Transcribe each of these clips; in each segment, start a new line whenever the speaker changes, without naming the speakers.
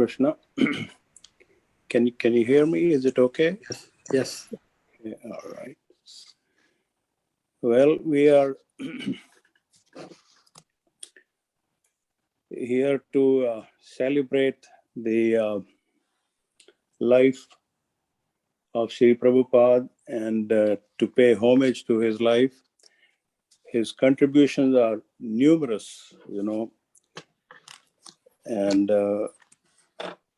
Krishna. Can you hear me? Is it okay?
Yes.
Yeah, all right. Well, we are here to celebrate the life of Sri Prabhupada and to pay homage to his life. His contributions are numerous, and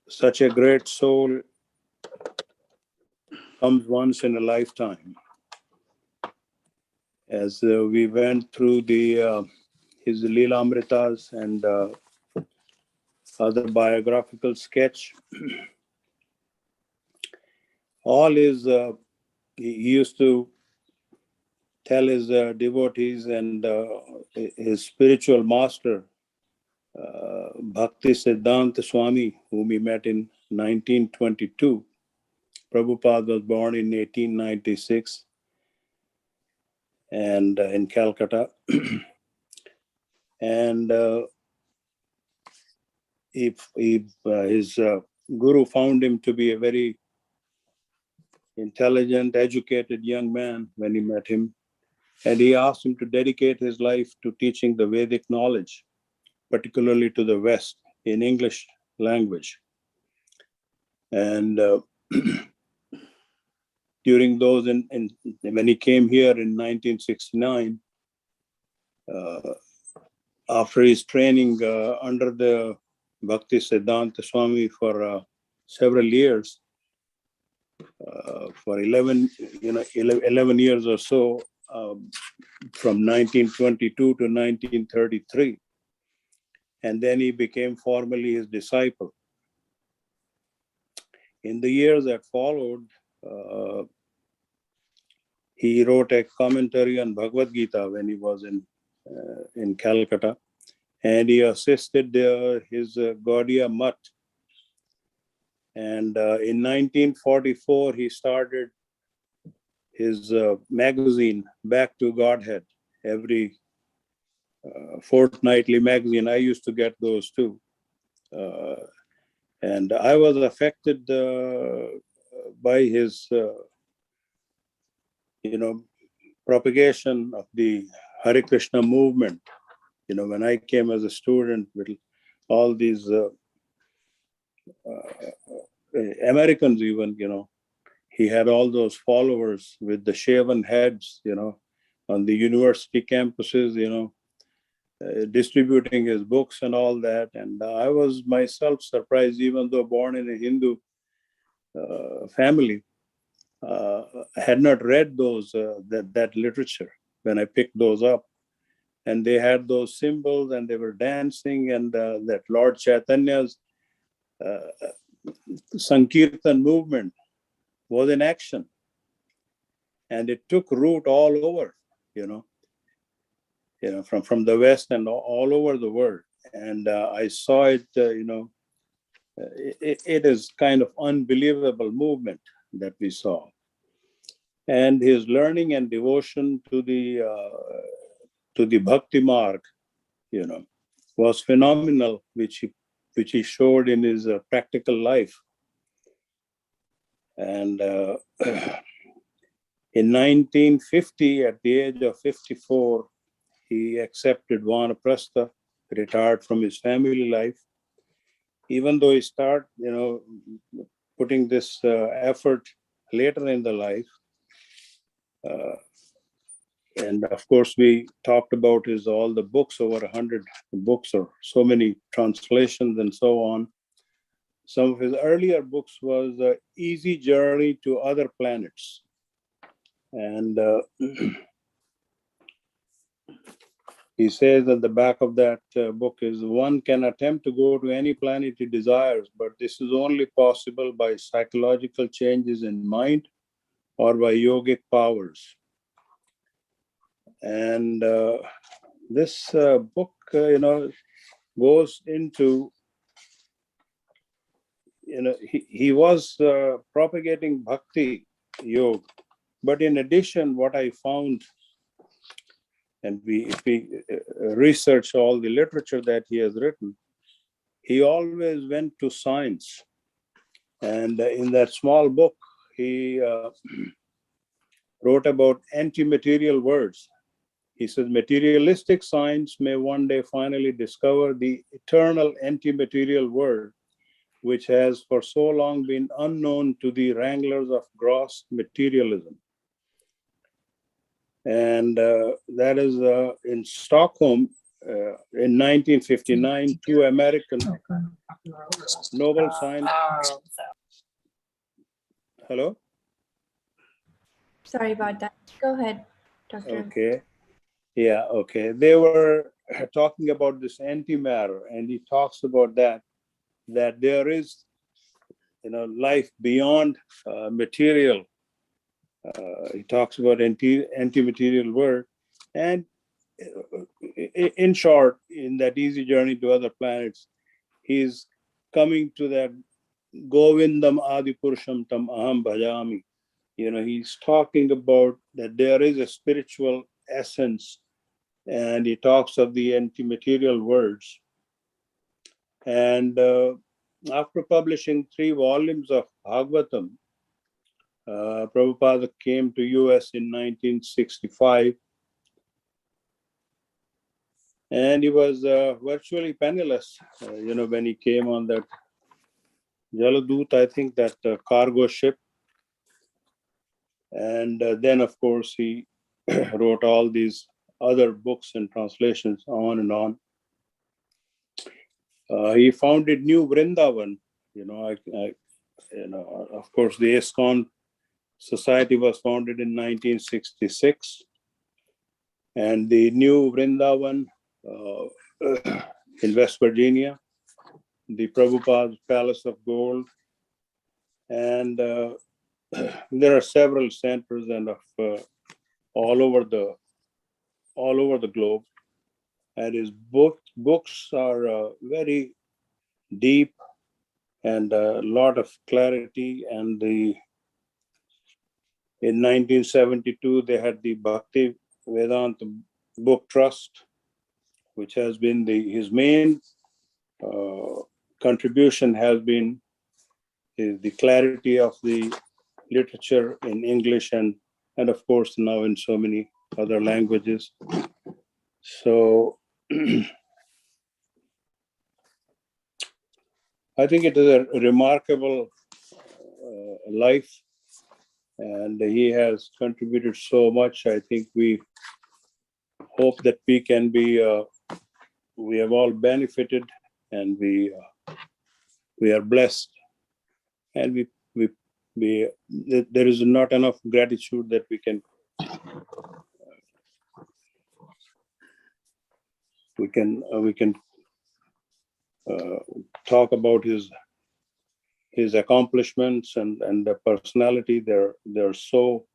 such a great soul comes once in a lifetime. As we went through his Leelamritas and other biographical sketch, all his he used to tell his devotees and his spiritual master, Bhakti Siddhanta Swami, whom he met in 1922. Prabhupada was born in 1896 and in Calcutta. And his guru found him to be a very intelligent, educated young man when he met him. And he asked him to dedicate his life to teaching the Vedic knowledge, particularly to the West, in English language. And during those, when he came here in 1969, after his training under the Bhakti Siddhanta Swami for several years, for 11 years or so, from 1922 to 1933. And then he became formally his disciple. In the years that followed, he wrote a commentary on Bhagavad Gita when he was in Calcutta, and he assisted his Gaudiya Mutt. And in 1944, he started his magazine, Back to Godhead, every fortnightly magazine. I used to get those too. And I was affected by his, propagation of the Hare Krishna movement. When I came as a student with all these Americans even, he had all those followers with the shaven heads, on the university campuses, distributing his books and all that. And I was myself surprised, even though born in a Hindu family, I had not read that literature when I picked those up. And they had those symbols and they were dancing, and that Lord Chaitanya's Sankirtan movement was in action. And it took root all over, from the West and all over the world. And I saw it, it is kind of unbelievable movement that we saw. And his learning and devotion to the Bhakti Marg, was phenomenal, which he showed in his practical life. And in 1950, at the age of 54, he accepted Vanaprastha, retired from his family life. Even though he started, putting this effort later in the life. And of course, we talked about all the books, over 100 books, or so many translations and so on. Some of his earlier books was Easy Journey to Other Planets. And he says at the back of that book is, one can attempt to go to any planet he desires, but this is only possible by psychological changes in mind or by yogic powers. And this book, goes into, he was propagating bhakti yoga. But in addition, what I found, and if we research all the literature that he has written, he always went to science. And in that small book, he wrote about anti-material worlds. He says, materialistic science may one day finally discover the eternal anti-material world, which has for so long been unknown to the wranglers of gross materialism. And that is in Stockholm in 1959, two American Nobel Science. Hello?
Sorry about that. Go ahead, Doctor.
Okay. Yeah, okay. They were talking about this antimatter, and he talks about that there is, life beyond material. He talks about anti-material world. And in short, in that easy journey to other planets, he's coming to that Govindam Adi Purusham Tam Aham Bhajami. He's talking about that there is a spiritual essence, and he talks of the anti-material worlds. And after publishing 3 volumes of Bhagavatam, Prabhupada came to US in 1965, and he was virtually penniless, when he came on that Jaladut, I think that cargo ship. And then, of course, he wrote all these other books and translations on and on. He founded New Vrindavan. Of course, the ISKCON Society was founded in 1966, and the New Vrindavan in West Virginia, the Prabhupada Palace of Gold, and there are several centers and of all over the globe. And his books are very deep and a lot of clarity. And in 1972, they had the Bhakti Vedanta Book Trust, which has been his main contribution has been the clarity of the literature in English and of course now in so many other languages. So I think it is a remarkable life, and he has contributed so much. I think we hope that we can be, we have all benefited, and we are blessed, and there is not enough gratitude that we can talk about his accomplishments and the personality. They're so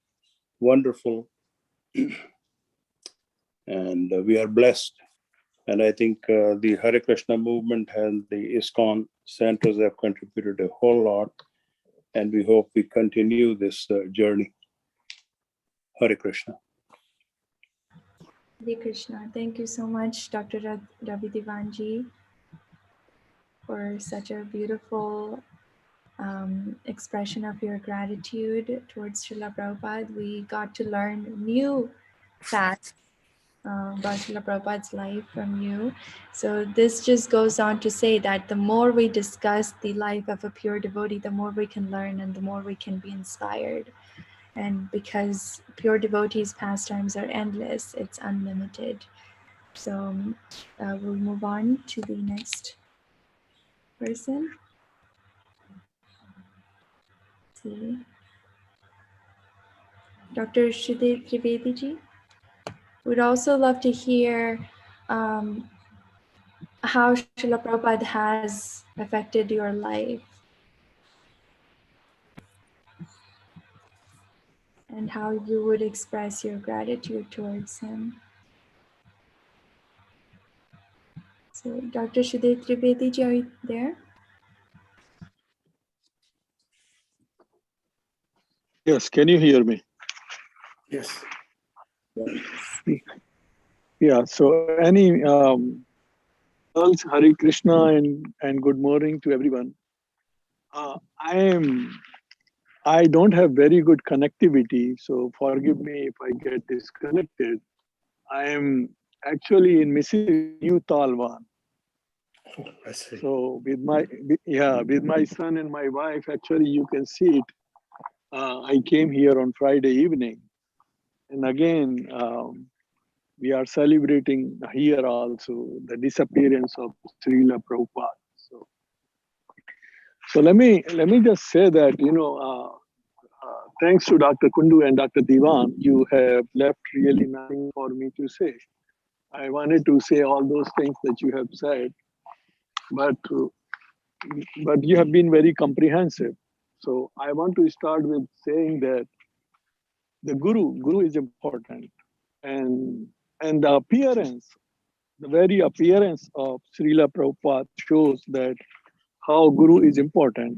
wonderful, and we are blessed. And I think the Hare Krishna movement and the ISKCON centers have contributed a whole lot, and we hope we continue this journey. Hare Krishna.
Hare Krishna. Thank you so much, Dr. Ravi Divanji, for such a beautiful expression of your gratitude towards Srila Prabhupada. We got to learn new facts about Srila Prabhupada's life from you. So this just goes on to say that the more we discuss the life of a pure devotee, the more we can learn and the more we can be inspired. And because pure devotees' pastimes are endless, it's unlimited. So we'll move on to the next person. Let's see. Dr. Sridhar Trivedi ji. We'd also love to hear how Srila Prabhupada has affected your life and how you would express your gratitude towards him. So, Dr. Sridhar Trivedi ji, are you there?
Yes, can you hear me?
Yes.
Yeah, so any Girls, Hare Krishna and good morning to everyone. Uh, I am I don't have very good connectivity, so forgive me if I get disconnected. I am actually in Mississippi, New Talwan.
I see.
So with my son and my wife, actually you can see it. I came here on Friday evening, and again we are celebrating here also the disappearance of Srila Prabhupada. So let me just say that thanks to Dr. Kundu and Dr. Diwan, you have left really nothing for me to say. I wanted to say all those things that you have said, but you have been very comprehensive. So I want to start with saying that the guru is important, and the appearance, the very appearance of Srila Prabhupada shows that how guru is important.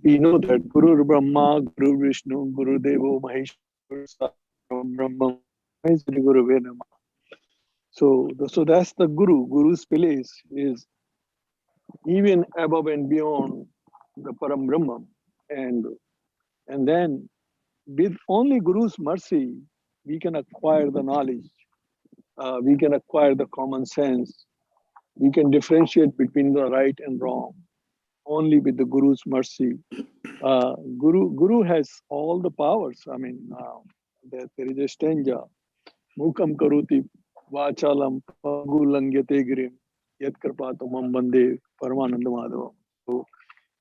We know that Guru Brahma, Guru Vishnu, Guru Devo Maheshwara, Brahma, Guru Venama. So that's the guru. Guru's place is even above and beyond the Param Brahman. And then with only Guru's mercy, we can acquire the knowledge, we can acquire the common sense, we can differentiate between the right and wrong only with the Guru's mercy. Guru has all the powers. I mean, there is a stanza, Mukam Karuti Vachalam Pagu Langyate Girim Yat Karpatamam Bande Paramananda Madhavam. So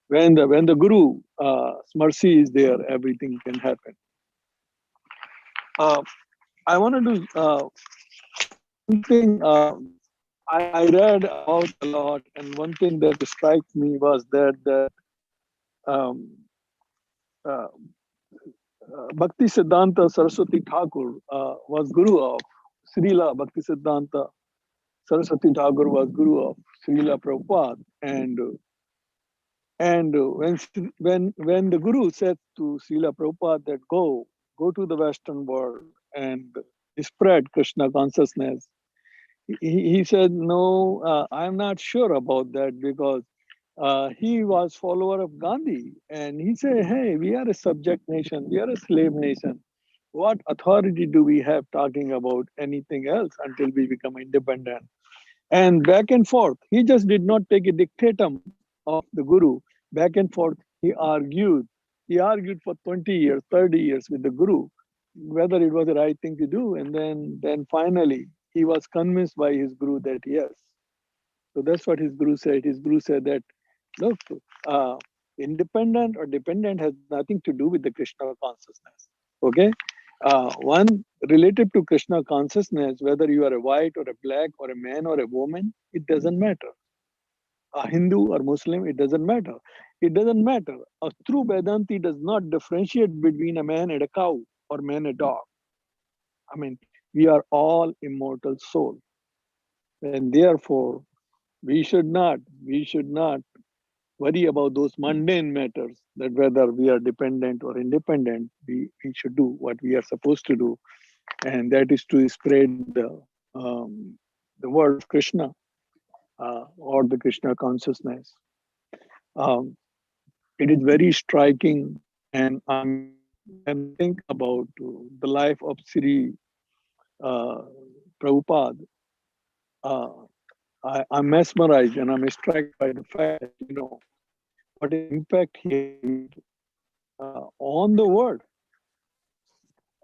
when the Guru mercy is there, everything can happen. I wanted to one thing I read about a lot, and one thing that struck me was that um, uh, Bhakti Siddhanta Saraswati Thakur was guru of Srila. Bhakti Siddhanta Saraswati Thakur was guru of Srila Prabhupada, and when the guru said to Srila Prabhupada that go to the Western world and spread Krishna consciousness, he said, no, I'm not sure about that, because he was follower of Gandhi, and he said, hey, we are a subject nation, we are a slave nation. What authority do we have talking about anything else until we become independent? And back and forth, he just did not take a dictatum of the Guru. Back and forth, he argued. He argued for 20 years, 30 years with the Guru, whether it was the right thing to do. And then finally, he was convinced by his Guru that yes. So that's what his Guru said. His Guru said that, look, uh, independent or dependent has nothing to do with the Krishna consciousness. Okay? One, relative to Krishna consciousness, whether you are a white or a black or a man or a woman, it doesn't matter. A Hindu or Muslim, it doesn't matter. It doesn't matter. A true Vedanti does not differentiate between a man and a cow or man and a dog. I mean, we are all immortal souls. And therefore, we should not worry about those mundane matters, that whether we are dependent or independent. We should do what we are supposed to do, and that is to spread the word of Krishna, or the Krishna consciousness. Um, it is very striking, and when I think about the life of Sri uh, Prabhupada, uh, I'm mesmerized and I'm struck by the fact that, what an impact he had on the world,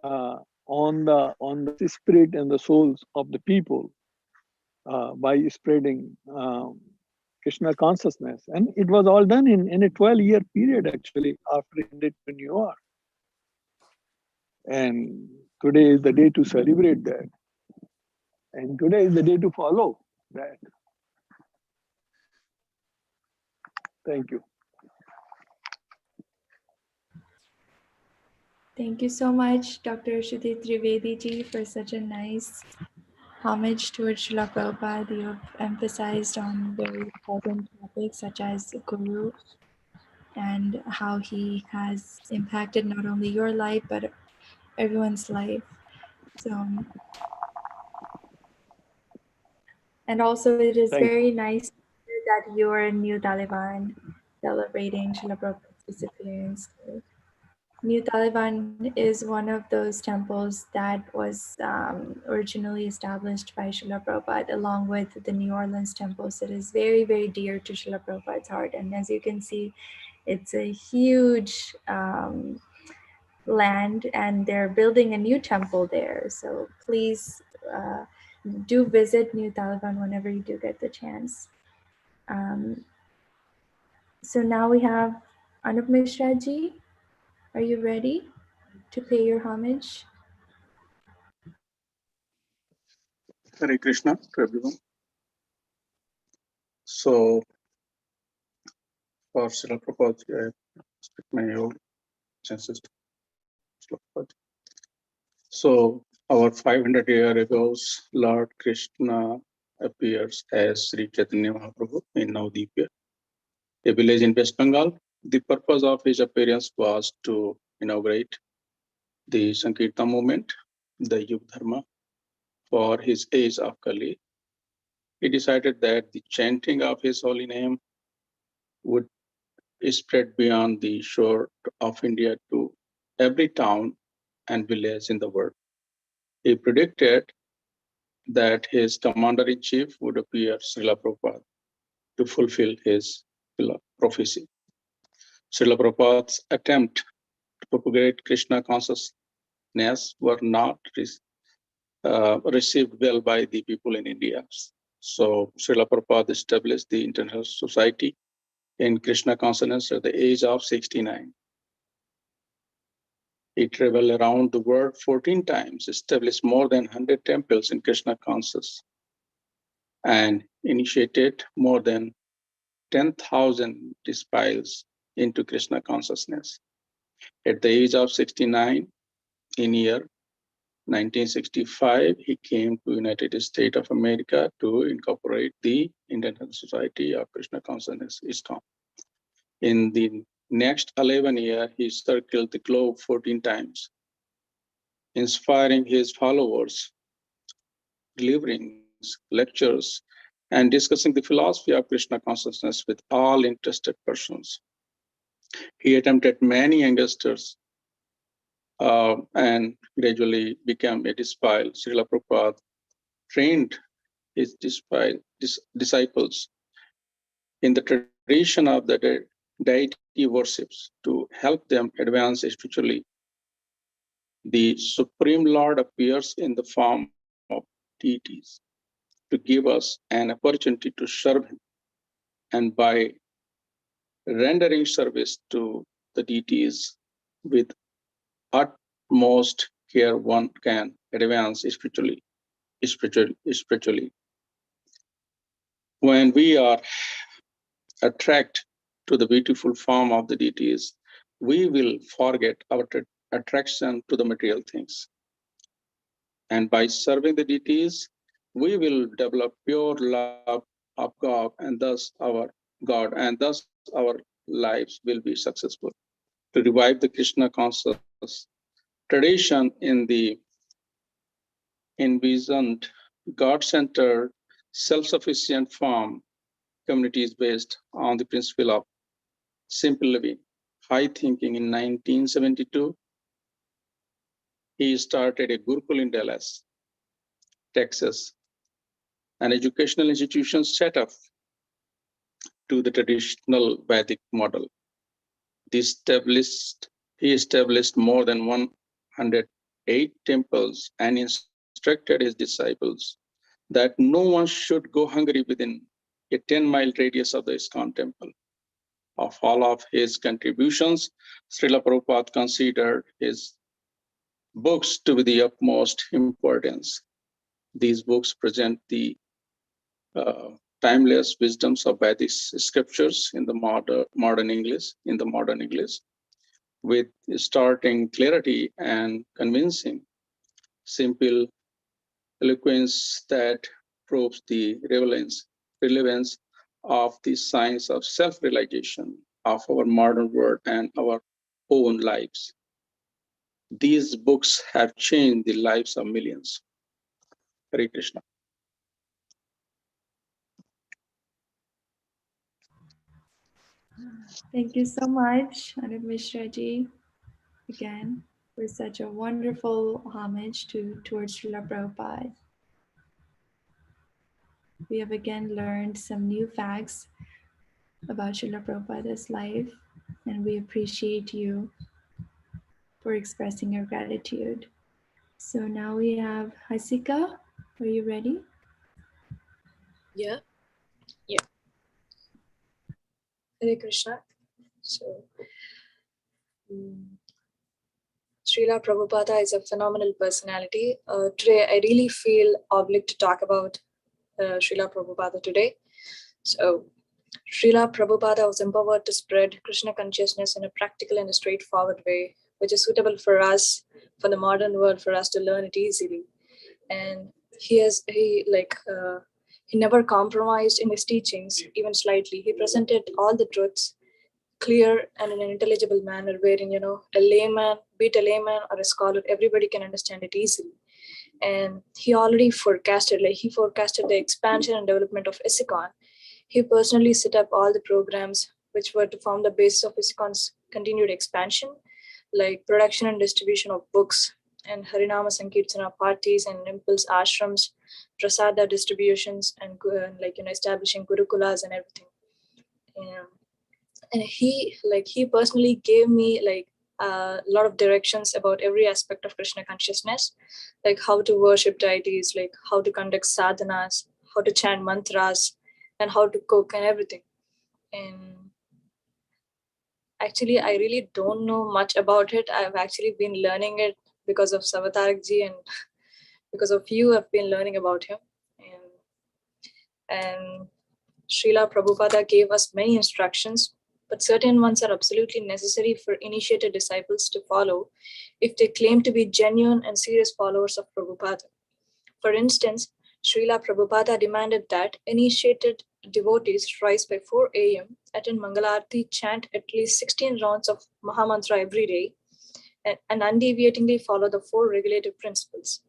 on the spirit and the souls of the people, by spreading Krishna consciousness. And it was all done in a 12-year period, actually, after he ended to New York. And today is the day to celebrate that. And today is the day to follow that. Thank you.
Thank you so much, Dr. Shruti Trivedi ji, for such a nice homage towards Srila Prabhupada. You have emphasized on very important topics such as Guru and how he has impacted not only your life but everyone's life. So And also, it is
Thank
very nice that you are in New Taliban celebrating Srila Prabhupada's disappearance. New Taliban is one of those temples that was originally established by Srila Prabhupada along with the New Orleans temples. It is very, very dear to Srila Prabhupada's heart. And as you can see, it's a huge land and they're building a new temple there. So please do visit New Taliban whenever you do get the chance. So now we have Anup Mishra ji. Are you ready to pay your homage?
Hare Krishna to everyone. So, for Srila Prabhupada, I speak my own senses to Srila Prabhupada. So, our 500 years ago, Lord Krishna appears as Sri Chaitanya Mahaprabhu in Navadvip, a village in West Bengal. The purpose of his appearance was to inaugurate the Sankirtan movement, the Yuga Dharma, for his age of Kali. He decided that the chanting of his holy name would spread beyond the shore of India to every town and village in the world. He predicted that his commander-in-chief would appear, Srila Prabhupada, to fulfill his prophecy. Srila Prabhupada's attempt to propagate Krishna consciousness were not received well by the people in India. So Srila Prabhupada established the International Society in Krishna consciousness at the age of 69. He traveled around the world 14 times, established more than 100 temples in Krishna consciousness, and initiated more than 10,000 disciples into Krishna consciousness. At the age of 69, in year 1965, he came to United States of America to incorporate the International Society of Krishna Consciousness, ISKCON. In the next 11 years, he circled the globe 14 times, inspiring his followers, delivering lectures, and discussing the philosophy of Krishna consciousness with all interested persons. He attempted many youngsters and gradually became a disciple. Srila Prabhupada trained his disciples in the tradition of the deity worships to help them advance spiritually. The Supreme Lord appears in the form of deities to give us an opportunity to serve him. And by rendering service to the deities with utmost care, one can advance spiritually. When we are attracted to the beautiful form of the deities, we will forget our attraction to the material things. And by serving the deities, we will develop pure love of God, and thus our lives will be successful. To revive the Krishna conscious tradition in the envisioned God-centered, self-sufficient form, communities based on the principle of simple living, high thinking. In 1972, he started a Gurukul in Dallas, Texas, an educational institution set up to the traditional Vedic model. He established more than 108 temples and instructed his disciples that no one should go hungry within a 10-mile radius of the ISKCON temple. Of all of his contributions, Srila Prabhupada considered his books to be the utmost importance. These books present the timeless wisdoms of Vedic scriptures in the modern English, with startling clarity and convincing, simple eloquence that proves the relevance of the science of self-realization of our modern world and our own lives. These books have changed the lives of millions. Hare Krishna.
Thank you so much, Anup Mishra ji, again, for such a wonderful homage towards Srila Prabhupada. We have again learned some new facts about Srila Prabhupada's life, and we appreciate you for expressing your gratitude. So now we have Hasika. Are you ready?
Yeah. Hare Krishna. So, Srila Prabhupada is a phenomenal personality. Today, I really feel obliged to talk about Srila Prabhupada today. So, Srila Prabhupada was empowered to spread Krishna consciousness in a practical and a straightforward way, which is suitable for us, for the modern world, for us to learn it easily. And he never compromised in his teachings, even slightly. He presented all the truths clear and in an intelligible manner, wherein a layman, be it a layman or a scholar, everybody can understand it easily. And he already forecasted the expansion and development of ISKCON. He personally set up all the programs which were to form the basis of ISKCON's continued expansion, like production and distribution of books and Harinama Sankirtana parties and impulse ashrams, prasada distributions, and establishing gurukulas and everything. And he personally gave me a lot of directions about every aspect of Krishna consciousness, like how to worship deities, like how to conduct sadhanas, how to chant mantras, and how to cook and everything. And actually, I really don't know much about it. I've actually been learning it because of Savatarakji, and because of you, I've been learning about him. And Srila Prabhupada gave us many instructions, but certain ones are absolutely necessary for initiated disciples to follow if they claim to be genuine and serious followers of Prabhupada. For instance, Srila Prabhupada demanded that initiated devotees rise by 4 a.m., attend Mangalarti, chant at least 16 rounds of Mahamantra every day, and undeviatingly follow the 4 regulative principles.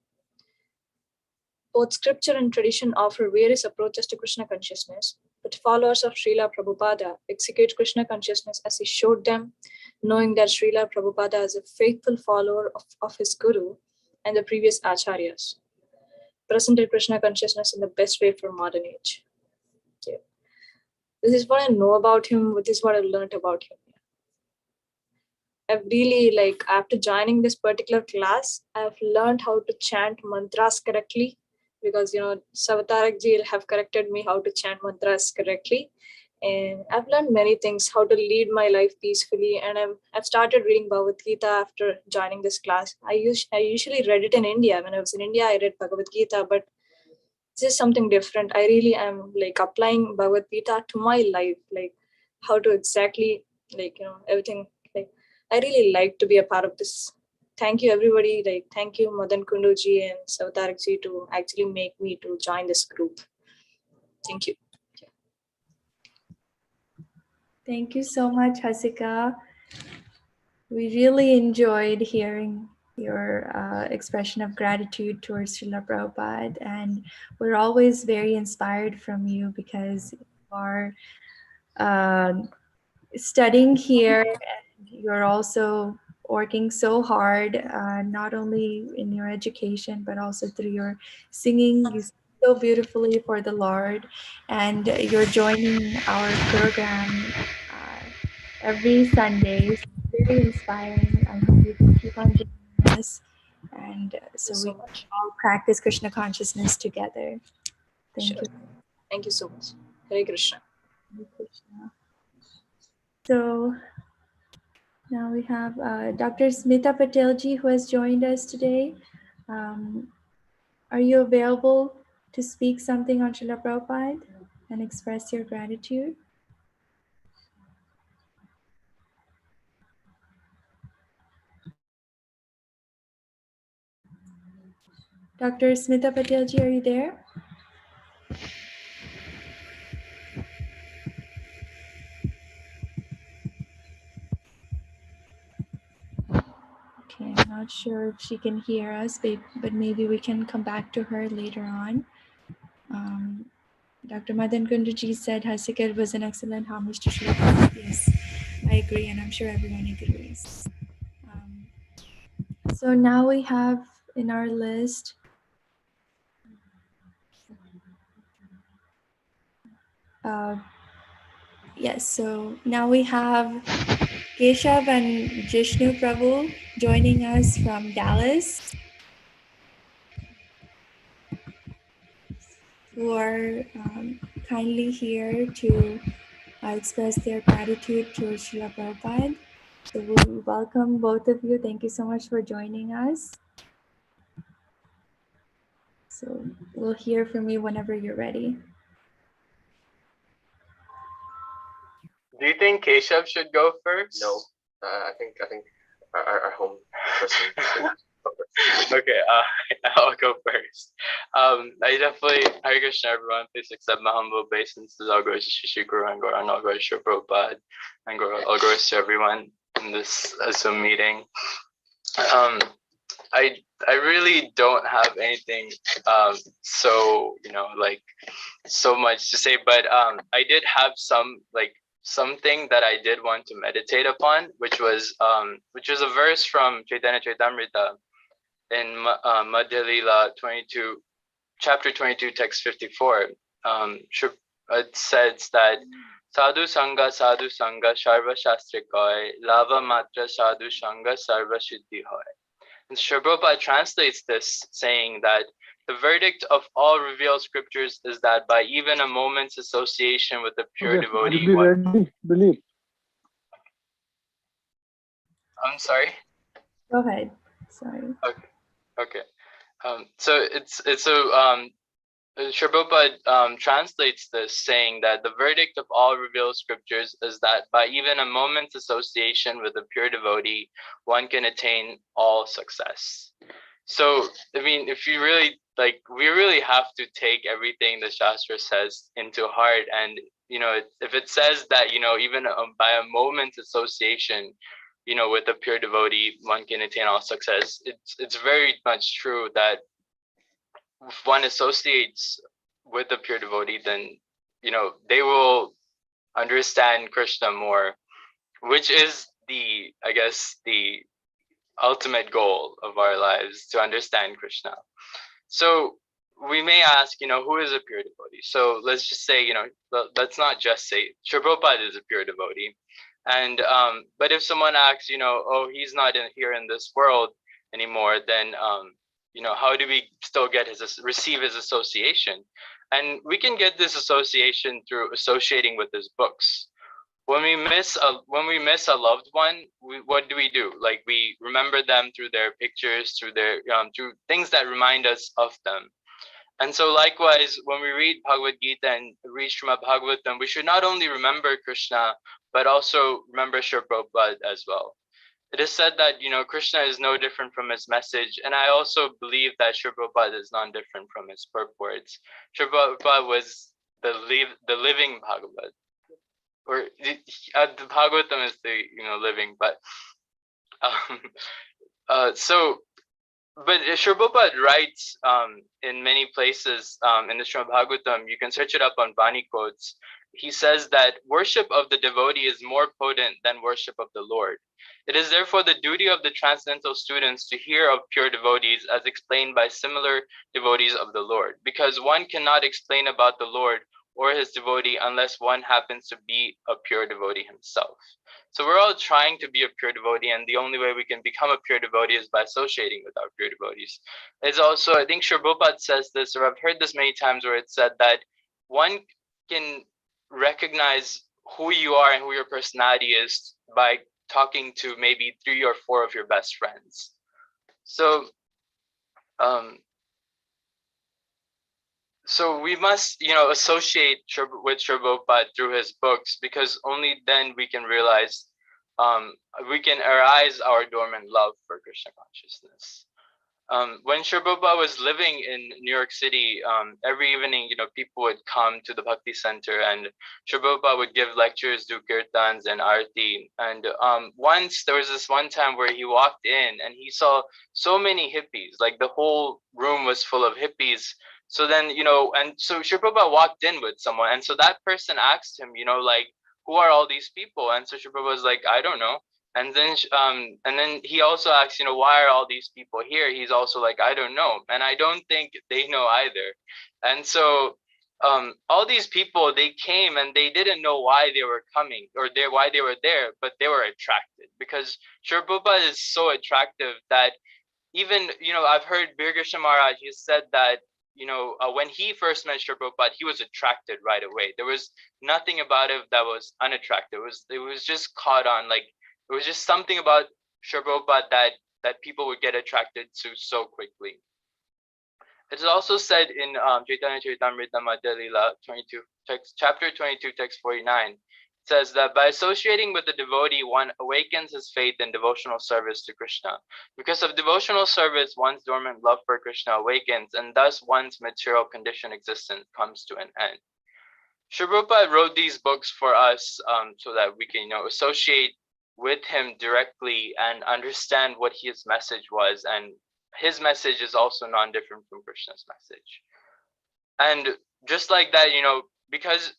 Both scripture and tradition offer various approaches to Krishna consciousness, but followers of Srila Prabhupada execute Krishna consciousness as he showed them, knowing that Srila Prabhupada is a faithful follower of his guru and the previous acharyas, presented Krishna consciousness in the best way for modern age. Yeah. This is what I know about him. This is what I learned about him. I've really, after joining this particular class, I've learned how to chant mantras correctly, because Savatarakji have corrected me how to chant mantras correctly. And I've learned many things, how to lead my life peacefully. And I've started reading Bhagavad Gita after joining this class. I usually read it in India. When I was in India, I read Bhagavad Gita, but this is something different. I really am applying Bhagavad Gita to my life, how to exactly everything. I really like to be a part of this. Thank you, everybody. Thank you, Madan Kunduji and Savatarakji, to actually make me to join this group. Thank you.
Thank you so much, Hasika. We really enjoyed hearing your expression of gratitude towards Srila Prabhupada, and we're always very inspired from you because you are studying here and you're also working so hard, not only in your education but also through your singing. You sing so beautifully for the Lord, and you're joining our program every Sunday. So it's very inspiring. I hope you can keep on joining us, and so we can all practice Krishna consciousness together. Thank you.
Thank you so much. Hare Krishna.
Hare Krishna. So now we have Dr. Smita Patelji, who has joined us today. Are you available to speak something on Srila Prabhupada and express your gratitude? Dr. Smita Patelji, are you there? Okay, I'm not sure if she can hear us, but maybe we can come back to her later on. Dr. Madan Kunduji said Hasikar was an excellent homage to Srila Prabhupada. Yes, I agree, and I'm sure everyone agrees. So now we have in our list yes, so now we have Keshav and Jishnu Prabhu joining us from Dallas, who are kindly here to express their gratitude to Srila Prabhupada. So we welcome both of you. Thank you so much for joining us. So we'll hear from you whenever you're ready.
Do you think Keshav should go first? No, I think our home person should go first. Okay, I'll go first. I definitely, Hare Krishna, everyone. Please accept my humble obeisances. All glories to Shri Guru and Gauranga, all glories to Prabhupada, and all glories to everyone in this Zoom meeting. I really don't have anything so so much to say, but I did have something that I did want to meditate upon, which was a verse from Chaitanya Chaitamrita in Madhya Lila 22, chapter 22, text 54. It says that Sadhu Sangha Sharva Shastrikoy Lava Matra Sadhu Sangha Sarva Siddhi Hoy. And Srila Prabhupada translates this saying that the verdict of all revealed scriptures is that by even a moment's association with a pure devotee.
Believe.
I'm sorry.
Go ahead. Sorry.
Okay. So Srila Prabhupada translates this saying that the verdict of all revealed scriptures is that by even a moment's association with a pure devotee, one can attain all success. So, I mean, if you really we really have to take everything the Shastra says into heart. And, if it says that, even by a moment's association, with a pure devotee, one can attain all success. It's very much true that if one associates with a pure devotee, then, they will understand Krishna more, which is the ultimate goal of our lives, to understand Krishna. So we may ask, who is a pure devotee? So let's just say, let's not just say Srila Prabhupada is a pure devotee. And but if someone asks, oh, he's not here in this world anymore, then how do we still receive his association? And we can get this association through associating with his books. When we miss a loved one, what do? Like, we remember them through their pictures, through things that remind us of them. And so likewise, when we read Bhagavad Gita and read Srimad Bhagavatam, we should not only remember Krishna, but also remember Srila Prabhupada as well. It is said that, Krishna is no different from his message. And I also believe that Srila Prabhupada is not different from his purports. Srila Prabhupada was the living Bhagavad. Or the Bhagavatam is the living, but but Srila Prabhupada writes in many places in the Srimad Bhagavatam. You can search it up on Bani quotes. He says that worship of the devotee is more potent than worship of the Lord. It is therefore the duty of the transcendental students to hear of pure devotees as explained by similar devotees of the Lord, because one cannot explain about the Lord or his devotee unless one happens to be a pure devotee himself. So we're all trying to be a pure devotee, and the only way we can become a pure devotee is by associating with our pure devotees. It's also, I think Srila Prabhupada says this, or I've heard this many times, where it said that one can recognize who you are and who your personality is by talking to maybe 3 or 4 of your best friends. So so we must, associate with Srila Prabhupada through his books, because only then we can realize, we can arise our dormant love for Krishna consciousness. When Srila Prabhupada was living in New York City, every evening, people would come to the Bhakti Center, and Srila Prabhupada would give lectures, do kirtans and arati. And once, there was this one time where he walked in and he saw so many hippies, like the whole room was full of hippies, So then, and so Sri Prabhupada walked in with someone, and so that person asked him, like, who are all these people? And so Sri Prabhupada was like, I don't know. And then he also asks, why are all these people here? He's also like, I don't know, and I don't think they know either. And so all these people, they came and they didn't know why they were coming or why they were there, but they were attracted because Sri Prabhupada is so attractive that even, I've heard Birgasha Maharaj, he said that, when he first met Sri Prabhupada, he was attracted right away. There was nothing about it that was unattractive. It was just caught on, like, it was just something about Sri Prabhupada that people would get attracted to so quickly. It is also said in Chaitanya Charitamrita Madhya Lila 22, chapter 22, text 49. It says that by associating with the devotee, one awakens his faith in devotional service to Krishna. Because of devotional service, one's dormant love for Krishna awakens, and thus one's material condition existence comes to an end. Sri Prabhupada wrote these books for us so that we can, associate with him directly and understand what his message was. And his message is also non-different from Krishna's message. And just like that, because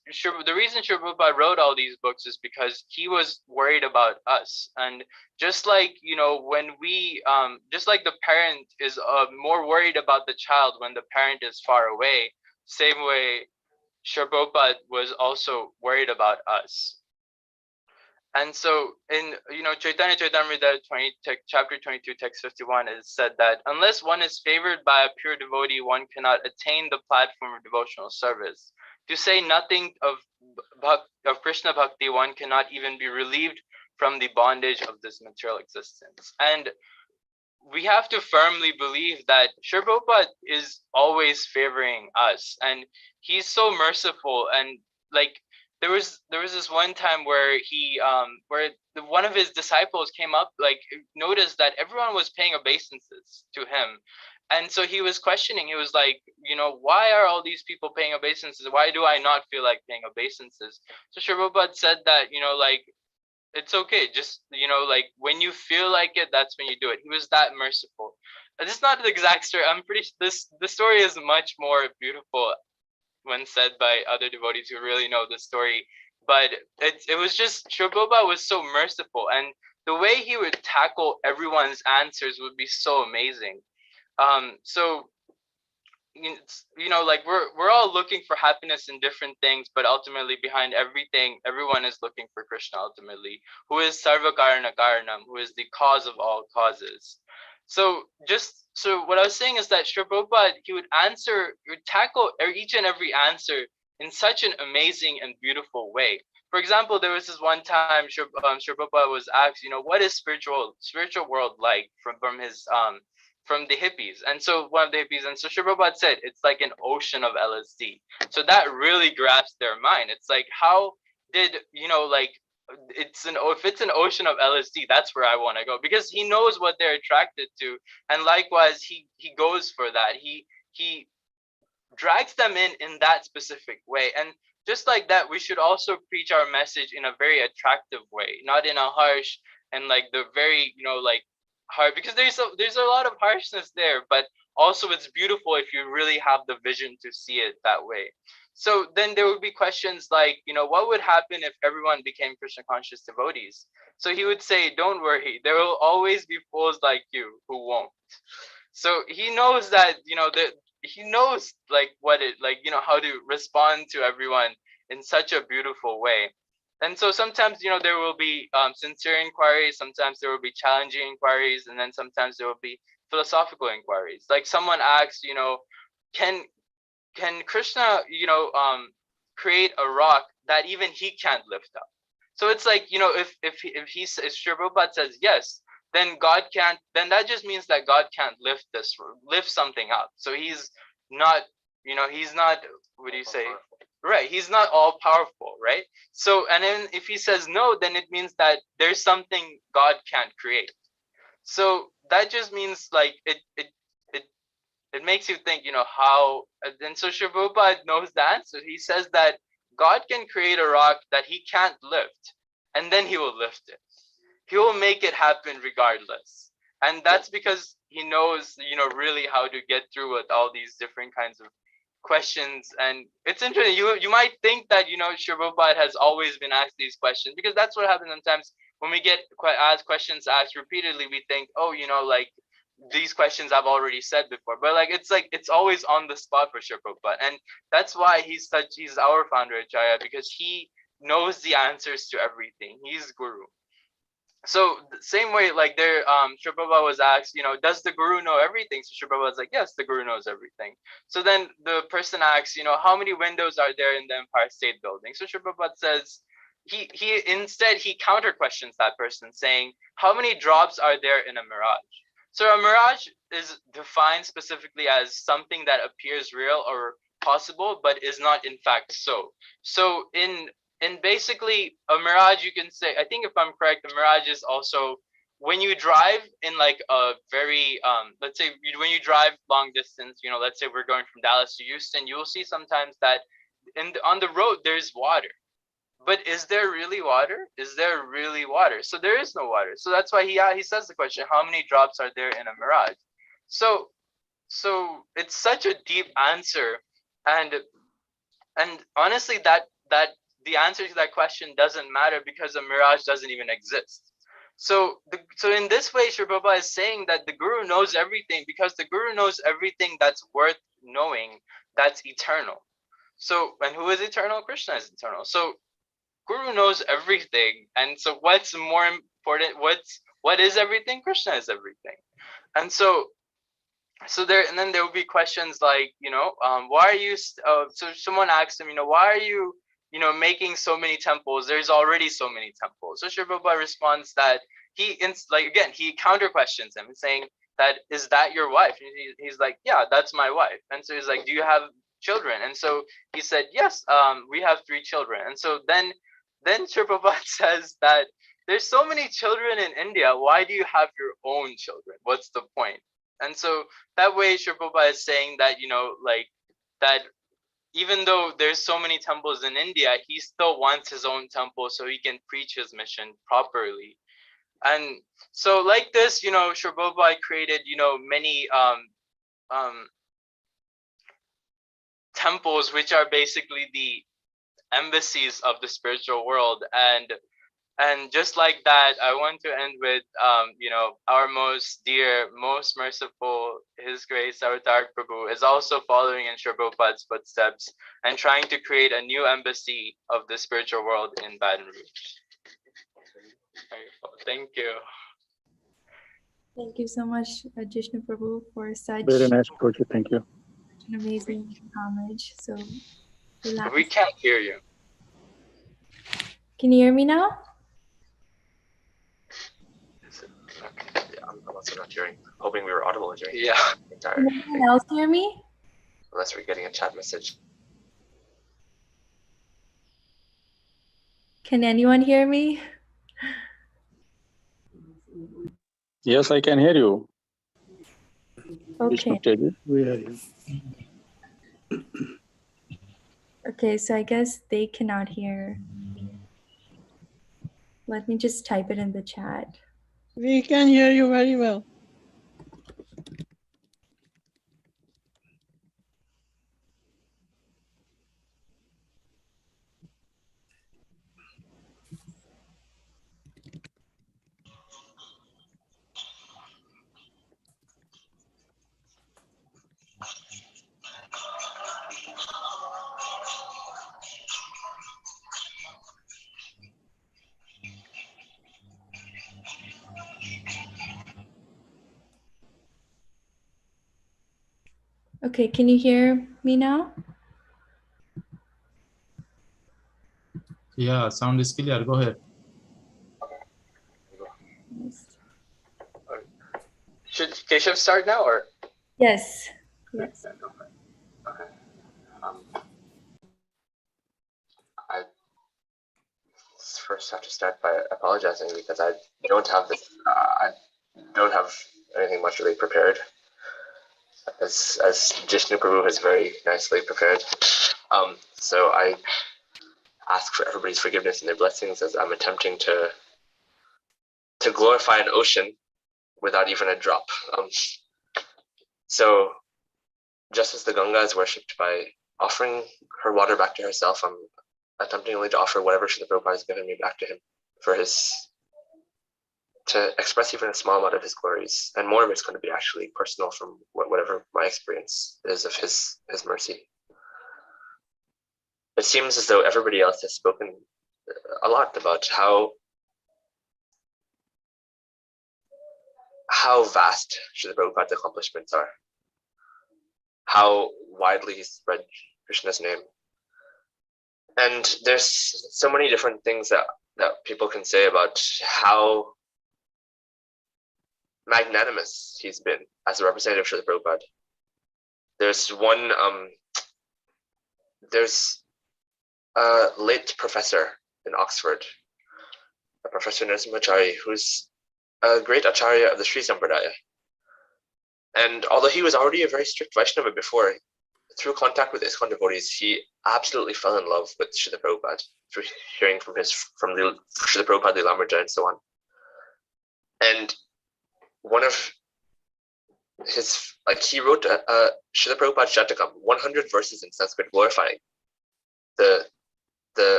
the reason Sri Prabhupada wrote all these books is because he was worried about us. And just like, when we, just like the parent is more worried about the child when the parent is far away, same way Sri Prabhupada was also worried about us. And so in, Chaitanya Charitamrita chapter 22, text 51, it is said that unless one is favored by a pure devotee, one cannot attain the platform of devotional service. To say nothing of Krishna Bhakti, one cannot even be relieved from the bondage of this material existence. And we have to firmly believe that Sri Prabhupada is always favoring us, and he's so merciful. And like, there was this one time where he one of his disciples came up, like, noticed that everyone was paying obeisances to him, and so he was questioning. He was like, why are all these people paying obeisances? Why do I not feel like paying obeisances? So Sri Prabhupada said that, like, it's okay, just, like, when you feel like it, that's when you do it. He was that merciful. This is not the exact story. I'm pretty the story is much more beautiful when said by other devotees who really know the story. But it was just, Sri Prabhupada was so merciful, and the way he would tackle everyone's answers would be so amazing. So like, we're all looking for happiness in different things, but ultimately behind everything, everyone is looking for Krishna ultimately, who is Sarva Karana Karanam, who is the cause of all causes. So what I was saying is that Sri Prabhupada, he would tackle each and every answer in such an amazing and beautiful way. For example, there was this one time Sri Prabhupada was asked, what is spiritual world like from his from the hippies. And so one of the hippies, and so Sri Prabhupada said, it's like an ocean of LSD. So that really grabs their mind. It's like, how did, like, if it's an ocean of LSD, that's where I want to go, because he knows what they're attracted to. And likewise, he goes for that. He drags them in that specific way. And just like that, we should also preach our message in a very attractive way, not in a harsh and like the very, like, hard, because there's a lot of harshness there, but also it's beautiful if you really have the vision to see it that way. So then there would be questions like, what would happen if everyone became Krishna conscious devotees? So he would say, don't worry, there will always be fools like you who won't. So he knows that, he knows like how to respond to everyone in such a beautiful way. And so sometimes, there will be sincere inquiries, sometimes there will be challenging inquiries, and then sometimes there will be philosophical inquiries. Like someone asks, can Krishna, create a rock that even he can't lift up? So it's like, if Sri Prabhupada says yes, then God can't, then that just means that God can't lift something up. So he's not, what do you say? Right, he's not all powerful, right? So, and then if he says no, then it means that there's something God can't create. So that just means like it makes you think, how. And so Sri Prabhupada knows the answer. He says that God can create a rock that he can't lift, and then he will lift it. He will make it happen regardless. And that's because he knows, really how to get through with all these different kinds of questions, and it's interesting. You might think that Srila Prabhupada has always been asked these questions, because that's what happens sometimes when we get asked questions asked repeatedly. We think, oh, like these questions I've already said before, but it's always on the spot for Srila Prabhupada, and that's why he's our founder Acharya, because he knows the answers to everything. He's Guru. So the same way, like there, Srila Prabhupada was asked, does the Guru know everything? So Srila Prabhupada was like, yes, the Guru knows everything. So then the person asks, how many windows are there in the Empire State Building? So Srila Prabhupada says, he counter questions that person, saying, how many drops are there in a mirage? So a mirage is defined specifically as something that appears real or possible, but is not in fact so. So in basically a mirage, you can say, I think if I'm correct, the mirage is also when you drive in like a very, let's say when you drive long distance, let's say we're going from Dallas to Houston, you will see sometimes that on the road, there's water. But is there really water? Is there really water? So there is no water. So that's why he says the question, how many drops are there in a mirage? So it's such a deep answer. And honestly, that the answer to that question doesn't matter, because a mirage doesn't even exist. So in this way, Srila Prabhupada is saying that the Guru knows everything, because the Guru knows everything that's worth knowing, that's eternal. So, and who is eternal? Krishna is eternal. So Guru knows everything, and so what's more important? What is everything? Krishna is everything. And so then there will be questions like, why are you? So someone asks him, why are you, making so many temples? There's already so many temples. So Srila Prabhupada responds that he counter questions him, saying that, is that your wife? And he's like, yeah, that's my wife. And so he's like, do you have children? And so he said, yes, we have 3 children. And so then Srila Prabhupada says that there's so many children in India. Why do you have your own children? What's the point? And so that way, Srila Prabhupada is saying that, that even though there's so many temples in India, he still wants his own temple so he can preach his mission properly. And so like this, Srila Prabhupada created, many temples, which are basically the embassies of the spiritual world. And just like that, I want to end with, our most dear, most merciful, His Grace Avatar Prabhu is also following in Srila Prabhupada's footsteps and trying to create a new embassy of the spiritual world in Baton Rouge. Thank you.
Thank you so much, Jishnu Prabhu, for such
Very nice project. Thank you.
an amazing homage. So
We can't hear you.
Can you hear me now?
Yeah, I'm also not hearing. Hoping we were audible during
Yeah.
the entire
Can anyone else hear me?
unless we're getting a chat message.
Can anyone hear me?
Yes, I can hear you.
Okay.
We hear you.
Okay, so I guess they cannot hear. Let me just type it in the chat.
We can hear you very well.
Okay, can you hear me now?
Yeah, sound is clear. Go ahead.
Yes.
Should Keshav start now, or?
Yes. Yes.
Okay. I first have to start by apologizing because I don't have this. I don't have anything much really prepared, as Jishnu Prabhu has very nicely prepared. So I ask for everybody's forgiveness and their blessings as I'm attempting to glorify an ocean without even a drop. So just as the Ganga is worshipped by offering her water back to herself, I'm attempting only to offer whatever Srila Prabhupada has given me back to him for to express even a small amount of his glories. And more of it's going to be actually personal from whatever my experience is of his mercy. It seems as though everybody else has spoken a lot about how vast Srila Prabhupada's accomplishments are, how widely he spread Krishna's name. And there's so many different things that people can say about how magnanimous he's been as a representative of Srila Prabhupada. There's one, there's a late professor in Oxford, a Professor Narasimhachari, who's a great acharya of the Sri Sampradaya. And although he was already a very strict Vaishnava before, through contact with ISKCON devotees, he absolutely fell in love with Srila Prabhupada, through hearing from Srila Prabhupada Lilamrita and so on. And one of his, he wrote a Srila Prabhupada Shatakam, 100 verses in Sanskrit glorifying the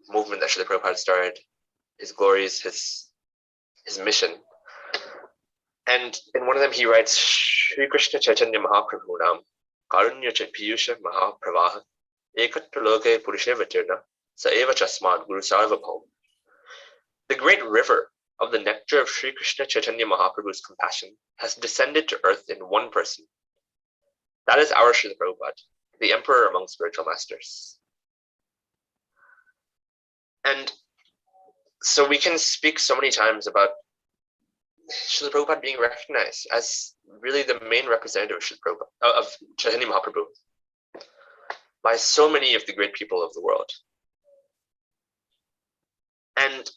movement that Srila Prabhupada started, his glories, his mission. And in one of them he writes, Shri Krishna Chaitanya Mahaprabhunam Karunya Piyusha Mahapravaha Ekatra Loke Purushe Vatirna Saeva Chasmad Guru Sarvabhaum. The great river of the nectar of Sri Krishna Chaitanya Mahaprabhu's compassion has descended to earth in one person. That is our Srila Prabhupada, the emperor among spiritual masters. And so we can speak so many times about Srila Prabhupada being recognized as really the main representative of Srila Prabhupada, of Chaitanya Mahaprabhu, by so many of the great people of the world. And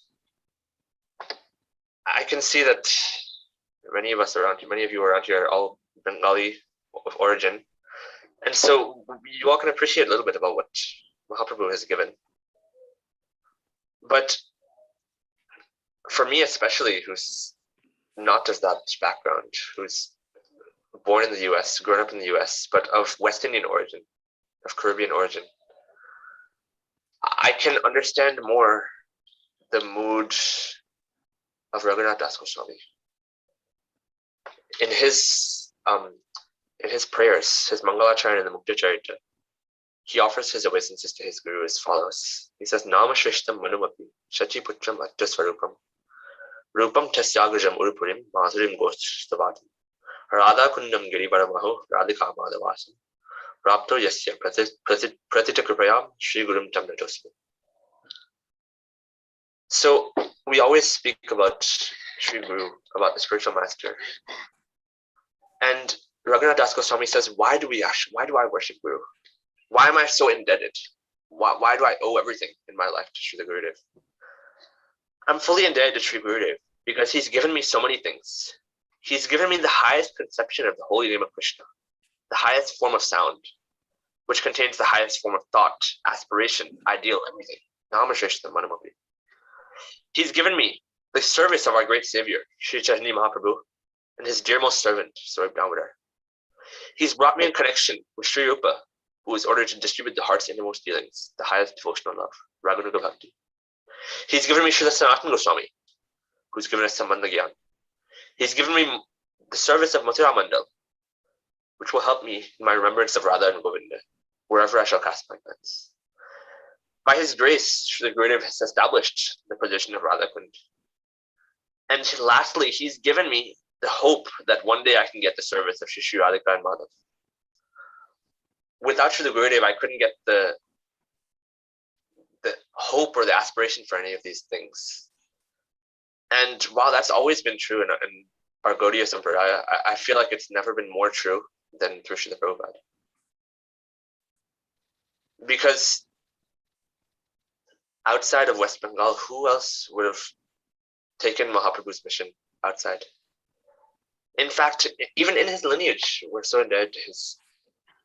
I can see that many of you around here are all Bengali of origin. And so you all can appreciate a little bit about what Mahaprabhu has given. But for me especially, who's not of that background, who's born in the US, grown up in the US, but of West Indian origin, of Caribbean origin, I can understand more the mood of Raghunath Das Goswami. In his prayers, his Mangalacharya and the Muktacharita, he offers his obeisances to his guru as follows. He says, Nama Shrishtam Manumapi, Shachi Putram Attasvarupam, Rupam Tasyagrajam Urupurim, Madhurim Goshtavatam, Radha Kundam Giribaramaho, Radhika Madhavasam, Rapto Yasya Pratita Kripayam, Shri Gurum Tamnatosmi. So we always speak about Shri Guru, about the spiritual master. And Raghunath Das Goswami says, why do I worship Guru? Why am I so indebted? Why do I owe everything in my life to Sri Gurudev? I'm fully indebted to Sri Gurudev because he's given me so many things. He's given me the highest conception of the holy name of Krishna, the highest form of sound, which contains the highest form of thought, aspiration, ideal, everything. Namashrishtam Manamapi. He's given me the service of our great savior, Sri Chaitanya Mahaprabhu, and his dearmost servant, Swarup Damodar. He's brought me in connection with Sri Rupa, who is ordered to distribute the heart's innermost feelings, the highest devotional love, Raganuga Bhakti. He's given me Srila Sanatana Goswami, who's given us Sambandha Gyan. He's given me the service of Mathura Mandal, which will help me in my remembrance of Radha and Govinda, wherever I shall cast my glance. By his grace, Srila Gurudev has established the position of Radha Kund. And lastly, he's given me the hope that one day I can get the service of Shri Radhika and Madhav. Without Srila Gurudev, I couldn't get the hope or the aspiration for any of these things. And while that's always been true in our Gaudiya Sampradaya, I feel like it's never been more true than through Srila Prabhupada. Because outside of West Bengal, who else would have taken Mahaprabhu's mission outside? In fact, even in his lineage, we're so indebted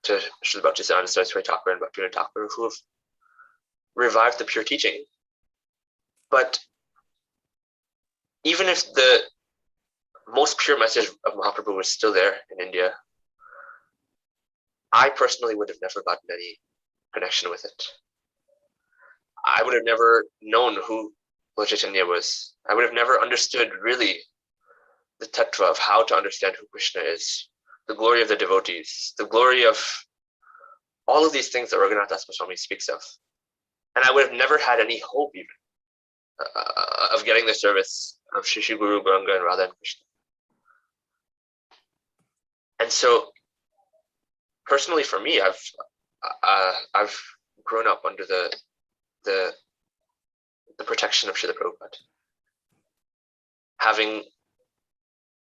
to Srila Bhaktisiddhanta Saraswati Thakur and Bhaktivinoda Thakur, who have revived the pure teaching. But even if the most pure message of Mahaprabhu was still there in India, I personally would have never gotten any connection with it. I would have never known who Lord Chaitanya was. I would have never understood really the tattva of how to understand who Krishna is, the glory of the devotees, the glory of all of these things that Raghunath Das Goswami speaks of. And I would have never had any hope even of getting the service of Shri Shri Guru, Gauranga, and Radha and Krishna. And so, personally for me, I've grown up under the protection of Srila Prabhupada, having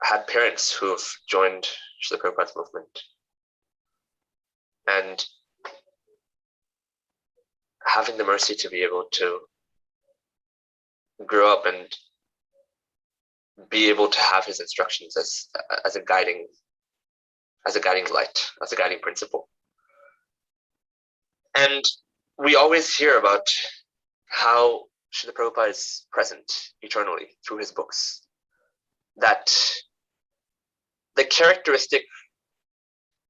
had parents who have joined Srila Prabhupada's movement, and having the mercy to be able to grow up and be able to have his instructions as a guiding light, as a guiding principle. And we always hear about how Srila Prabhupada is present eternally through his books, that the characteristic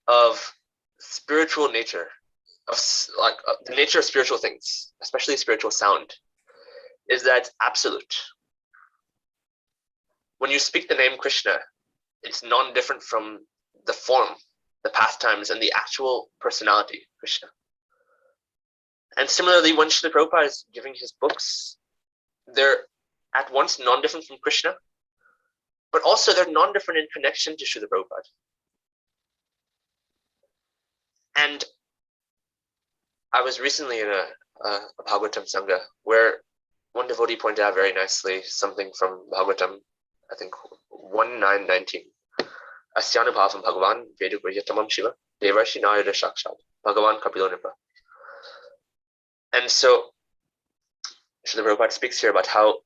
of spiritual nature, of the nature of spiritual things, especially spiritual sound, is that it's absolute. When you speak the name Krishna, it's non-different from the form, the pastimes, and the actual personality, Krishna. And similarly, when Srila Prabhupada is giving his books, they're at once non-different from Krishna, but also they're non-different in connection to Srila Prabhupada. And I was recently in a Bhagavatam Sangha where one devotee pointed out very nicely something from Bhagavatam, I think 1919. Asyanubhavam Bhagavan Vedugriyatamam Shiva Devarshi Nayada Shakshad Bhagavan Kapilonipa. And so Srila Prabhupada speaks here about how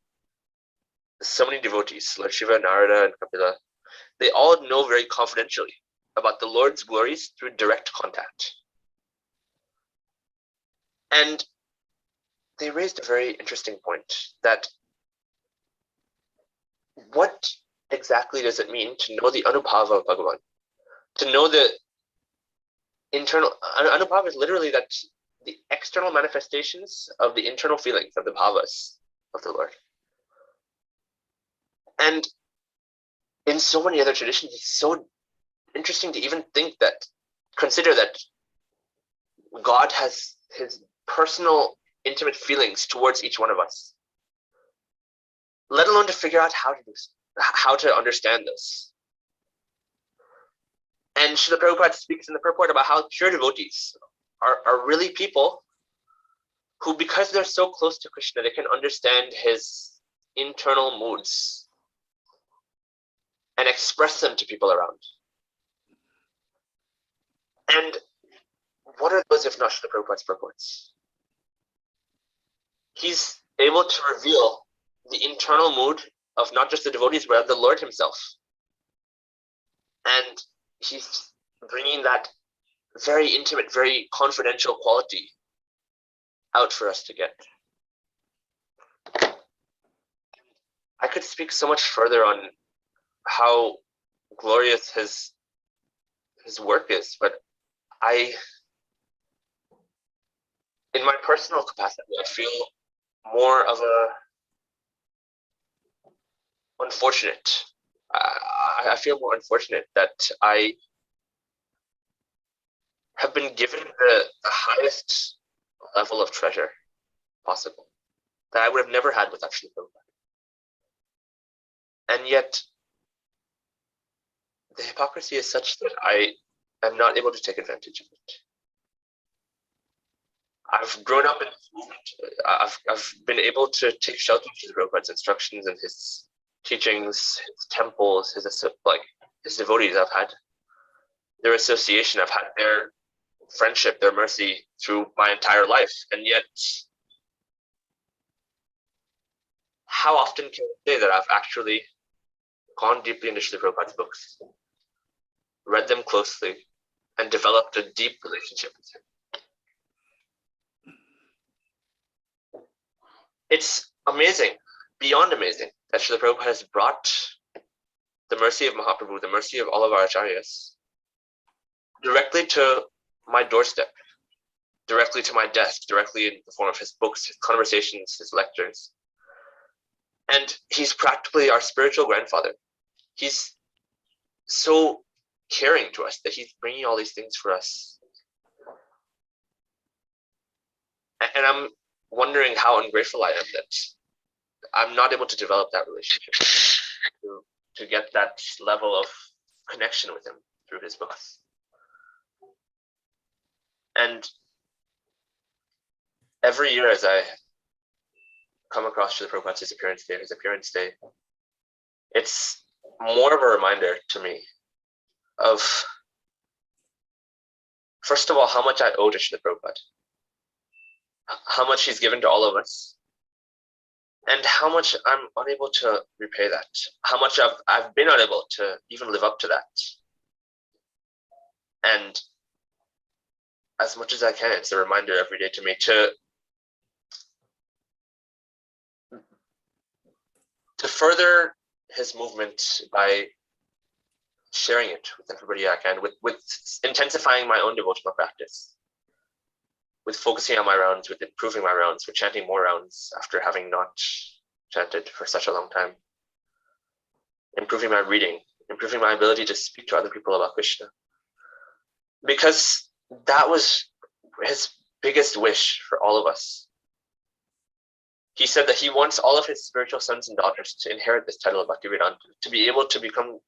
so many devotees, Lord Shiva, Narada, and Kapila, they all know very confidentially about the Lord's glories through direct contact. And they raised a very interesting point that what exactly does it mean to know the Anubhava of Bhagavan? To know the internal, Anubhava is literally that the external manifestations of the internal feelings, of the bhavas of the Lord. And in so many other traditions, it's so interesting to even consider that God has his personal, intimate feelings towards each one of us, let alone to figure out how to understand this. And Srila Prabhupada speaks in the purport about how pure devotees are really people who, because they're so close to Krishna, they can understand his internal moods and express them to people around. And what are those if not Srila Prabhupada's purports? He's able to reveal the internal mood of not just the devotees, but of the Lord himself. And he's bringing that very intimate, very confidential quality out for us to get. I could speak so much further on how glorious his work is, but in my personal capacity, I feel more of unfortunate. I feel more unfortunate that I have been given the highest level of treasure possible that I would have never had without Srila Prabhupada. And yet, the hypocrisy is such that I am not able to take advantage of it. I've grown up in this movement. I've been able to take shelter of Srila Prabhupada's instructions and his teachings, his temples, his devotees. I've had their association. I've had their friendship, their mercy through my entire life. And yet, how often can I say that I've actually gone deeply into Srila Prabhupada's books, read them closely, and developed a deep relationship with him? It's amazing, beyond amazing, that Srila Prabhupada has brought the mercy of Mahaprabhu, the mercy of all of our acharyas, directly to my doorstep, directly to my desk, directly in the form of his books, his conversations, his lectures. And he's practically our spiritual grandfather. He's so caring to us that he's bringing all these things for us. And I'm wondering how ungrateful I am that I'm not able to develop that relationship, to get that level of connection with him through his books. And every year as I come across Srila Prabhupada's Disappearance Day, his appearance day, it's more of a reminder to me of, first of all, how much I owe to Srila Prabhupada, how much he's given to all of us, and how much I'm unable to repay that, how much I've been unable to even live up to that. And as much as I can, it's a reminder every day to me to further his movement by sharing it with everybody I can, with intensifying my own devotional practice, with focusing on my rounds, with improving my rounds, with chanting more rounds after having not chanted for such a long time, improving my reading, improving my ability to speak to other people about Krishna. Because that was his biggest wish for all of us. He said that he wants all of his spiritual sons and daughters to inherit this title of Bhaktivedanta, to be able to become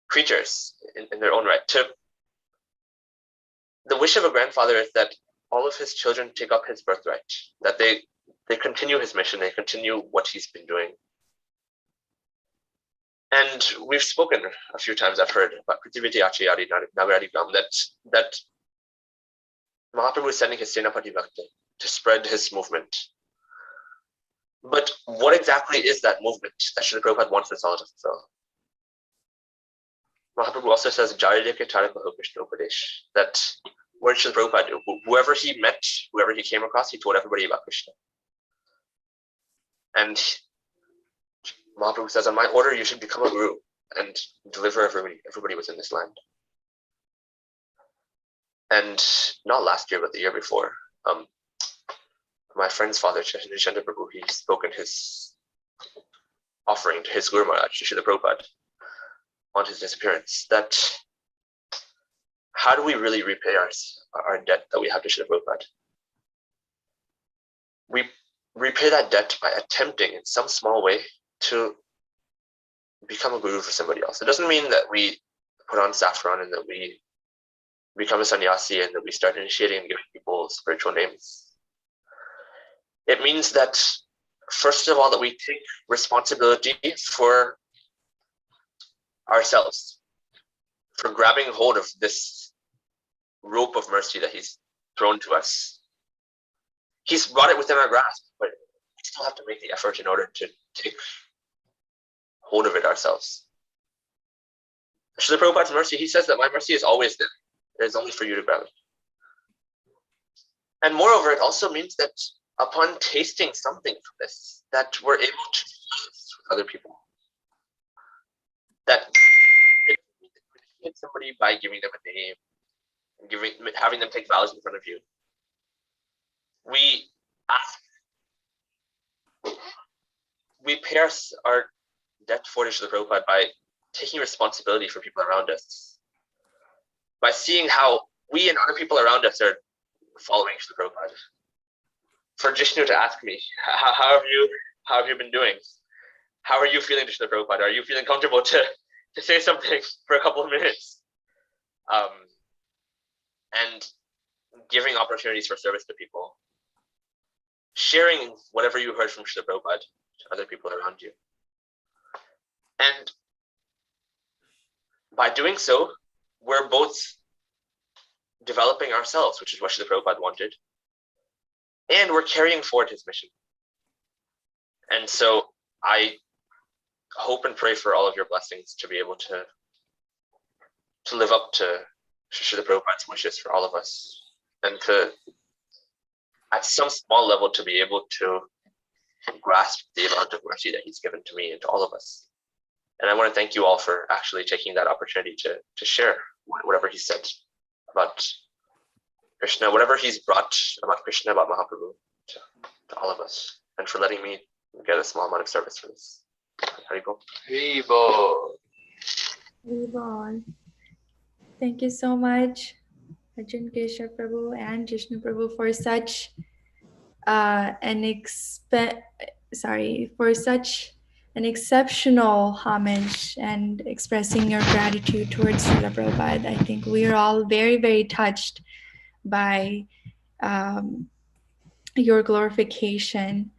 creatures in their own right. The wish of a grandfather is that all of his children take up his birthright, that they continue his mission, they continue what he's been doing. And we've spoken a few times, I've heard about Prithiviti Achayari Nagaradi Gram, that Mahaprabhu is sending his Senapati Bhakta to spread his movement. But what exactly is that movement that Srila Prabhupada wants us all to fulfill? Mahaprabhu also says, Jarideke Tarakaho Krishna Upadesh, that what did Srila Prabhupada do? Whoever he met, whoever he came across, he told everybody about Krishna. And Mahaprabhu says, on my order, you should become a guru and deliver everybody within this land. And not last year, but the year before, my friend's father, Chandra Prabhu, he spoke in his offering to his Guru Maharaj, Srila Prabhupada, on his disappearance, that how do we really repay our debt that we have to Srila Prabhupada? We repay that debt by attempting in some small way to become a guru for somebody else. It doesn't mean that we put on saffron and that we become a sannyasi and that we start initiating and giving people spiritual names. It means that, first of all, that we take responsibility for ourselves, for grabbing hold of this rope of mercy that he's thrown to us. He's brought it within our grasp, but we still have to make the effort in order to take hold of it ourselves. Srila Prabhupada's mercy, he says that my mercy is always there. It is only for you to grab it. And moreover, it also means that upon tasting something from this, that we're able to share this with other people. That initiate somebody by giving them a name, and having them take vows in front of you. We pay our debt forward to the Prabhupada by taking responsibility for people around us, by seeing how we and other people around us are following the Prabhupada. For Jishnu to ask me, how have you been doing? How are you feeling, Srila Prabhupada? Are you feeling comfortable to say something for a couple of minutes? And giving opportunities for service to people. Sharing whatever you heard from Srila Prabhupada to other people around you. And by doing so, we're both developing ourselves, which is what Srila Prabhupada wanted. And we're carrying forward his mission. And so I hope and pray for all of your blessings to be able to live up to Srila Prabhupada's wishes for all of us, and to, at some small level, to be able to grasp the amount of mercy that he's given to me and to all of us. And I want to thank you all for actually taking that opportunity to share whatever he said. about Krishna, whatever he's brought about Krishna, about Mahaprabhu to all of us, and for letting me get a small amount of service for this. Haribol.
Haribol.
Vibol. Thank you so much, Arjun Keshav Prabhu and Jishnu Prabhu, for such for such an exceptional homage and expressing your gratitude towards Srila Prabhupada. I think we are all very, very touched by your glorification,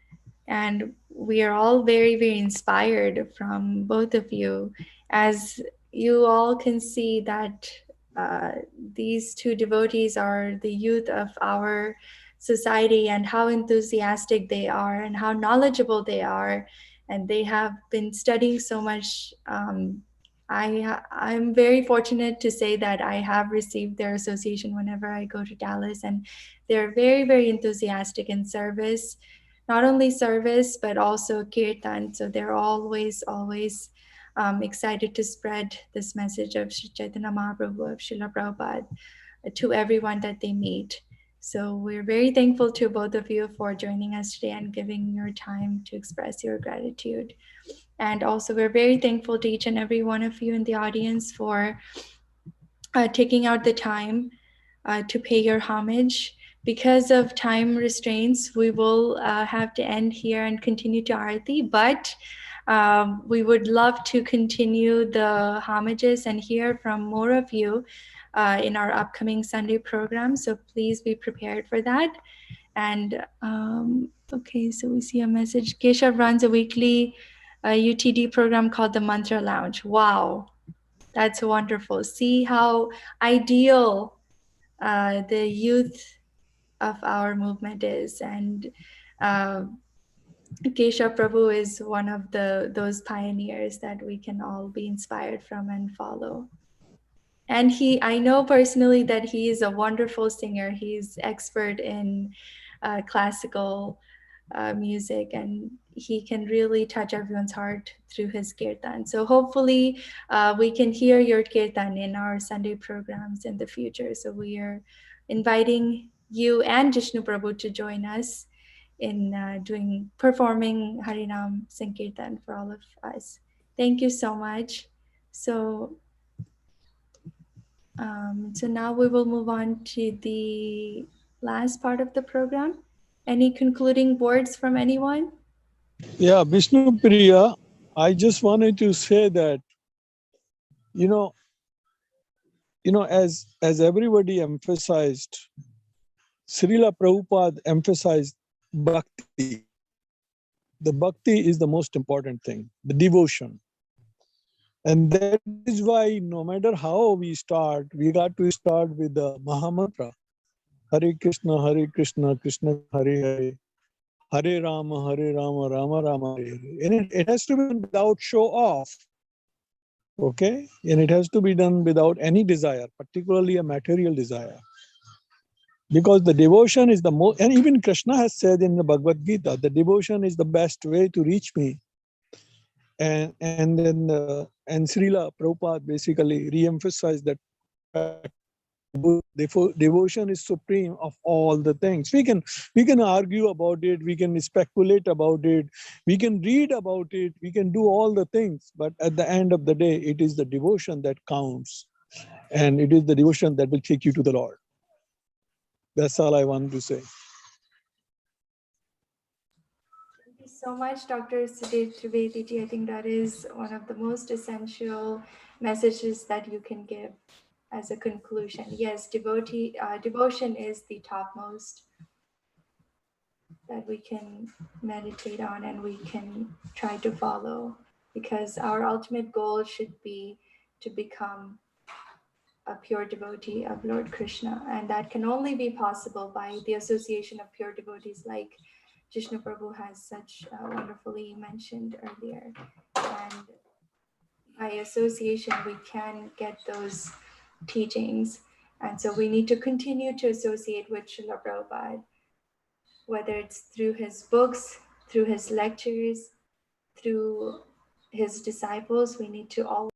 and we are all very, very inspired from both of you. As you all can see that these two devotees are the youth of our society, and how enthusiastic they are and how knowledgeable they are, and they have been studying so much. I'm very fortunate to say that I have received their association whenever I go to Dallas, and they're very, very enthusiastic in service, not only service, but also kirtan. So they're always excited to spread this message of Sri Chaitanya Mahaprabhu, of Srila Prabhupada, to everyone that they meet. So we're very thankful to both of you for joining us today and giving your time to express your gratitude. And also we're very thankful to each and every one of you in the audience for taking out the time to pay your homage. Because of time restraints, we will have to end here and continue to Aarti, but we would love to continue the homages and hear from more of you in our upcoming Sunday program. So please be prepared for that. And okay, so we see a message. Keshav runs a weekly UTD program called the Mantra Lounge. Wow, that's wonderful. See how ideal the youth of our movement is. And Keshav Prabhu is one of those pioneers that we can all be inspired from and follow. And I know personally that he is a wonderful singer. He's expert in classical music, and he can really touch everyone's heart through his kirtan. So hopefully we can hear your kirtan in our Sunday programs in the future. So we are inviting you and Jishnu Prabhu to join us in performing Harinam Sankirtan for all of us. Thank you so much. So now we will move on to the last part of the program. Any concluding words from anyone?
Yeah, Vishnu Priya, I just wanted to say that, as everybody emphasized, Srila Prabhupada emphasized bhakti. The bhakti is the most important thing, the devotion. And that is why no matter how we start, we got to start with the Mahamantra. Hare Krishna, Krishna Hare Hare, Hare Rama, Rama Rama Hare Hare. And it has to be done without show off. Okay? And it has to be done without any desire, particularly a material desire. Because the devotion is the most, and even Krishna has said in the Bhagavad Gita, the devotion is the best way to reach me. And Srila Prabhupada basically re-emphasized that devotion is supreme of all the things. We can argue about it, we can speculate about it, we can read about it, we can do all the things, but at the end of the day, it is the devotion that counts, and it is the devotion that will take you to the Lord. That's all I want to say.
Thank you so much, Dr. Sudev Trivedi. I think that is one of the most essential messages that you can give as a conclusion. Yes, devotion is the topmost that we can meditate on and we can try to follow, because our ultimate goal should be to become a pure devotee of Lord Krishna. And that can only be possible by the association of pure devotees like Jishnu Prabhu has such wonderfully mentioned earlier. And by association, we can get those teachings. And so we need to continue to associate with Srila Prabhupada, whether it's through his books, through his lectures, through his disciples. We need to all